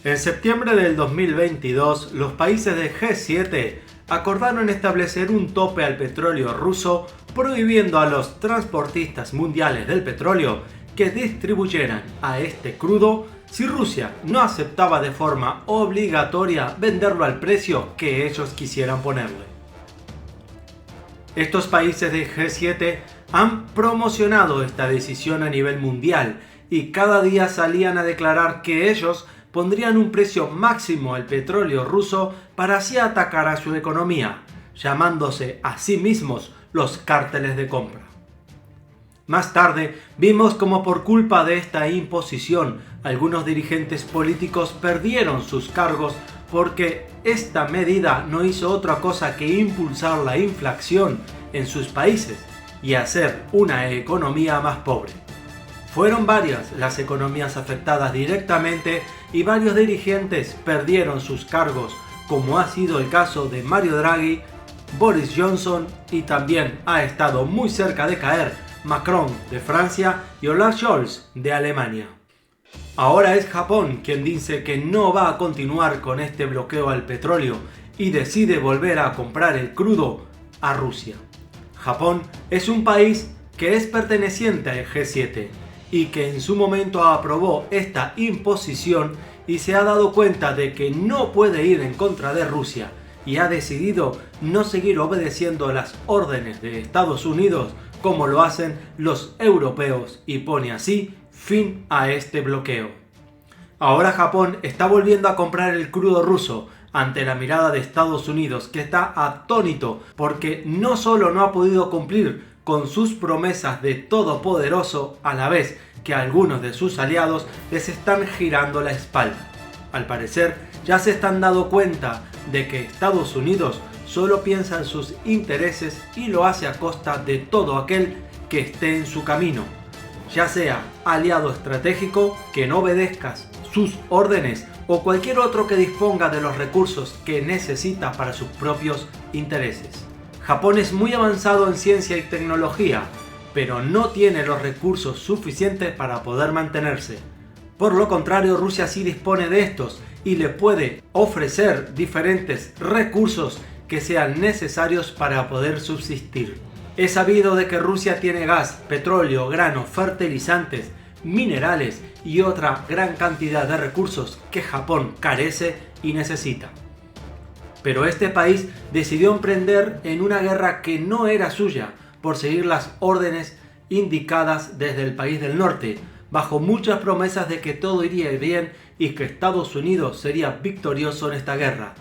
En septiembre del 2022, los países de G7 acordaron establecer un tope al petróleo ruso, prohibiendo a los transportistas mundiales del petróleo que distribuyeran a este crudo si Rusia no aceptaba de forma obligatoria venderlo al precio que ellos quisieran ponerle. Estos países de G7 han promocionado esta decisión a nivel mundial y cada día salían a declarar que ellos pondrían un precio máximo al petróleo ruso para así atacar a su economía, llamándose a sí mismos los cárteles de compra. Más tarde vimos como por culpa de esta imposición algunos dirigentes políticos perdieron sus cargos porque esta medida no hizo otra cosa que impulsar la inflación en sus países y hacer una economía más pobre. Fueron varias las economías afectadas directamente y varios dirigentes perdieron sus cargos, como ha sido el caso de Mario Draghi, Boris Johnson y también ha estado muy cerca de caer Macron de Francia y Olaf Scholz de Alemania. Ahora es Japón quien dice que no va a continuar con este bloqueo al petróleo y decide volver a comprar el crudo a Rusia. Japón es un país que es perteneciente al G7 y que en su momento aprobó esta imposición y se ha dado cuenta de que no puede ir en contra de Rusia y ha decidido no seguir obedeciendo las órdenes de Estados Unidos como lo hacen los europeos y pone así fin a este bloqueo. Ahora Japón está volviendo a comprar el crudo ruso ante la mirada de Estados Unidos, que está atónito porque no solo no ha podido cumplir con sus promesas de todopoderoso a la vez que algunos de sus aliados les están girando la espalda. Al parecer ya se están dando cuenta de que Estados Unidos solo piensa en sus intereses y lo hace a costa de todo aquel que esté en su camino, ya sea aliado estratégico que no obedezcas sus órdenes o cualquier otro que disponga de los recursos que necesita para sus propios intereses. Japón es muy avanzado en ciencia y tecnología, pero no tiene los recursos suficientes para poder mantenerse. Por lo contrario, Rusia sí dispone de estos y le puede ofrecer diferentes recursos que sean necesarios para poder subsistir. Es sabido de que Rusia tiene gas, petróleo, grano, fertilizantes, minerales y otra gran cantidad de recursos que Japón carece y necesita. Pero este país decidió emprender en una guerra que no era suya por seguir las órdenes indicadas desde el país del norte, bajo muchas promesas de que todo iría bien y que Estados Unidos sería victorioso en esta guerra.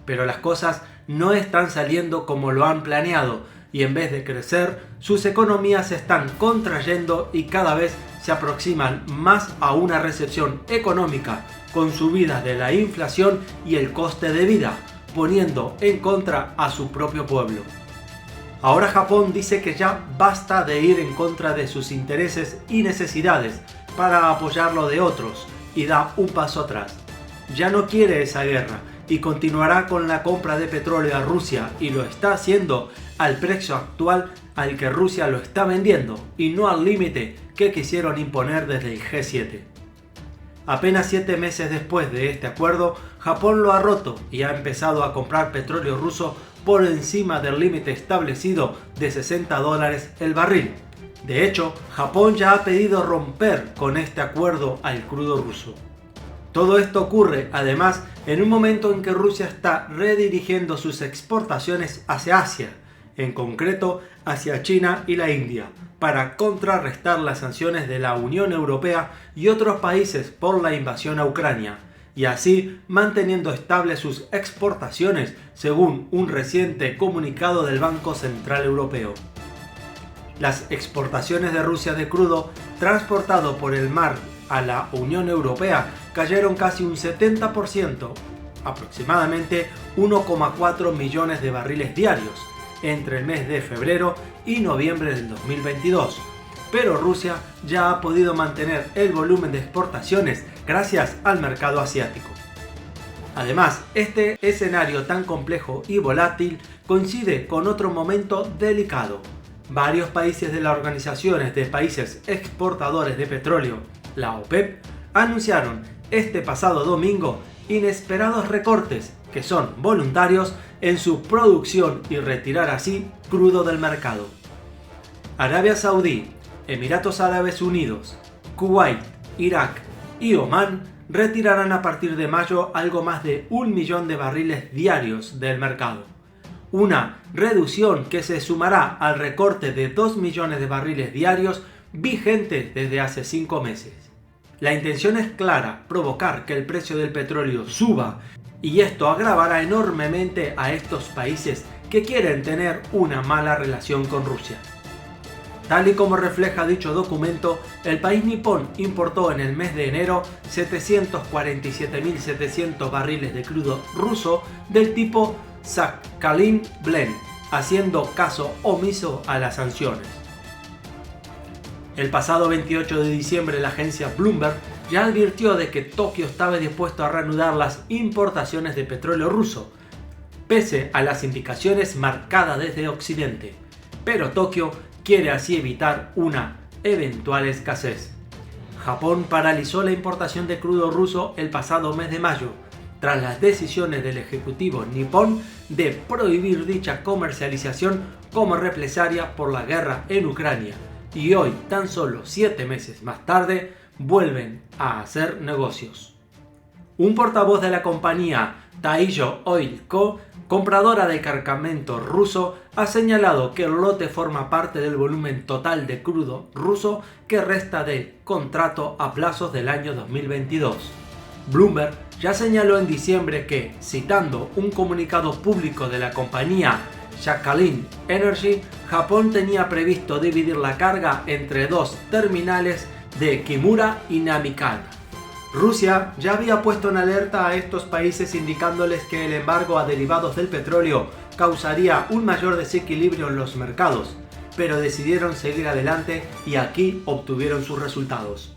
Pero las cosas no están saliendo como lo han planeado y en vez de crecer, sus economías se están contrayendo y cada vez se aproximan más a una recesión económica con subidas de la inflación y el coste de vida, poniendo en contra a su propio pueblo. Ahora Japón dice que ya basta de ir en contra de sus intereses y necesidades para apoyar lo de otros y da un paso atrás. Ya no quiere esa guerra y continuará con la compra de petróleo a Rusia y lo está haciendo al precio actual al que Rusia lo está vendiendo y no al límite que quisieron imponer desde el G7. Apenas 7 meses después de este acuerdo, Japón lo ha roto y ha empezado a comprar petróleo ruso por encima del límite establecido de $60 el barril. De hecho, Japón ya ha pedido romper con este acuerdo al crudo ruso. Todo esto ocurre, además, en un momento en que Rusia está redirigiendo sus exportaciones hacia Asia, en concreto hacia China y la India, para contrarrestar las sanciones de la Unión Europea y otros países por la invasión a Ucrania, y así manteniendo estables sus exportaciones, según un reciente comunicado del Banco Central Europeo. Las exportaciones de Rusia de crudo transportado por el mar a la Unión Europea cayeron casi un 70%, aproximadamente 1,4 millones de barriles diarios, entre el mes de febrero y noviembre del 2022. Pero Rusia ya ha podido mantener el volumen de exportaciones gracias al mercado asiático. Además, este escenario tan complejo y volátil coincide con otro momento delicado. Varios países de las organizaciones de países exportadores de petróleo, la OPEP, anunciaron este pasado domingo inesperados recortes, que son voluntarios, en su producción y retirar así crudo del mercado. Arabia Saudí, Emiratos Árabes Unidos, Kuwait, Irak y Omán retirarán a partir de mayo algo más de 1 millón de barriles diarios del mercado. Una reducción que se sumará al recorte de 2 millones de barriles diarios vigente desde hace 5 meses. La intención es clara, provocar que el precio del petróleo suba, y esto agravará enormemente a estos países que quieren tener una mala relación con Rusia. Tal y como refleja dicho documento, el país nipón importó en el mes de enero 747.700 barriles de crudo ruso del tipo Sakhalin Blend, haciendo caso omiso a las sanciones. El pasado 28 de diciembre la agencia Bloomberg ya advirtió de que Tokio estaba dispuesto a reanudar las importaciones de petróleo ruso, pese a las indicaciones marcadas desde Occidente. Pero Tokio quiere así evitar una eventual escasez. Japón paralizó la importación de crudo ruso el pasado mes de mayo, tras las decisiones del ejecutivo nipón de prohibir dicha comercialización como represalia por la guerra en Ucrania. Y hoy, tan solo 7 meses más tarde, vuelven a hacer negocios. Un portavoz de la compañía Taizhou Oil Co., compradora de cargamento ruso, ha señalado que el lote forma parte del volumen total de crudo ruso que resta del contrato a plazos del año 2022. Bloomberg ya señaló en diciembre que, citando un comunicado público de la compañía Sakhalin Energy, Japón tenía previsto dividir la carga entre 2 terminales de Kimura y Namikawa. Rusia ya había puesto en alerta a estos países indicándoles que el embargo a derivados del petróleo causaría un mayor desequilibrio en los mercados, pero decidieron seguir adelante y aquí obtuvieron sus resultados.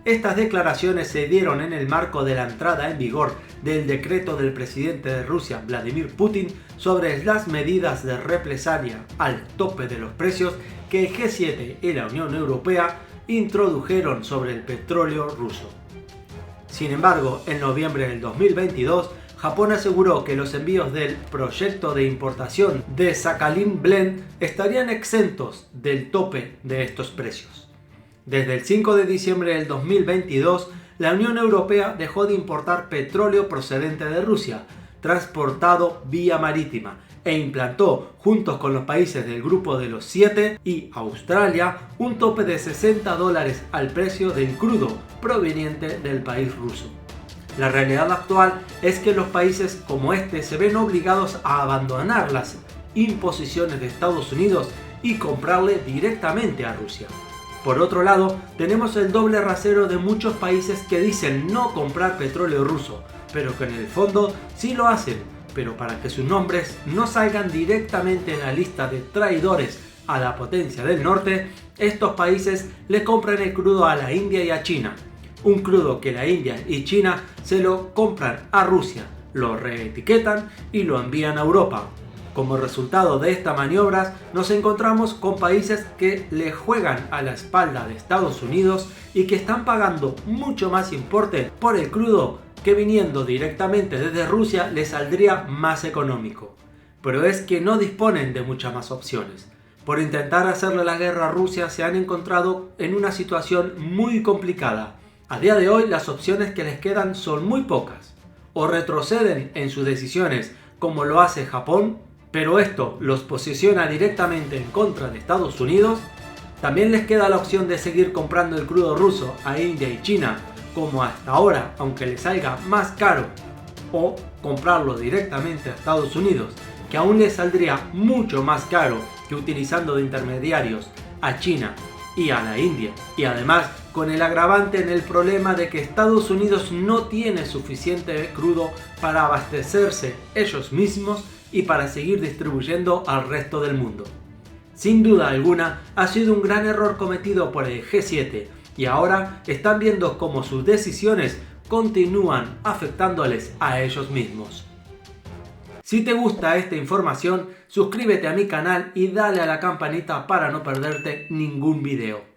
Estas declaraciones se dieron en el marco de la entrada en vigor del decreto del presidente de Rusia, Vladimir Putin, sobre las medidas de represalia al tope de los precios que el G7 y la Unión Europea introdujeron sobre el petróleo ruso. Sin embargo, en noviembre del 2022, Japón aseguró que los envíos del proyecto de importación de Sakhalin Blend estarían exentos del tope de estos precios. Desde el 5 de diciembre del 2022, la Unión Europea dejó de importar petróleo procedente de Rusia, transportado vía marítima, e implantó, juntos con los países del Grupo de los 7 y Australia, un tope de $60 al precio del crudo proveniente del país ruso. La realidad actual es que los países como este se ven obligados a abandonar las imposiciones de Estados Unidos y comprarle directamente a Rusia. Por otro lado, tenemos el doble rasero de muchos países que dicen no comprar petróleo ruso, pero que en el fondo sí lo hacen, pero para que sus nombres no salgan directamente en la lista de traidores a la potencia del norte, estos países le compran el crudo a la India y a China. Un crudo que la India y China se lo compran a Rusia, lo reetiquetan y lo envían a Europa. Como resultado de estas maniobras, nos encontramos con países que le juegan a la espalda de Estados Unidos y que están pagando mucho más importe por el crudo que viniendo directamente desde Rusia les saldría más económico. Pero es que no disponen de muchas más opciones. Por intentar hacerle la guerra a Rusia se han encontrado en una situación muy complicada. A día de hoy las opciones que les quedan son muy pocas. O retroceden en sus decisiones como lo hace Japón, pero esto los posiciona directamente en contra de Estados Unidos. También les queda la opción de seguir comprando el crudo ruso a India y China, como hasta ahora, aunque les salga más caro, o comprarlo directamente a Estados Unidos, que aún les saldría mucho más caro que utilizando de intermediarios a China y a la India, y además con el agravante en el problema de que Estados Unidos no tiene suficiente crudo para abastecerse ellos mismos y para seguir distribuyendo al resto del mundo. Sin duda alguna, ha sido un gran error cometido por el G7 y ahora están viendo cómo sus decisiones continúan afectándoles a ellos mismos. Si te gusta esta información, suscríbete a mi canal y dale a la campanita para no perderte ningún video.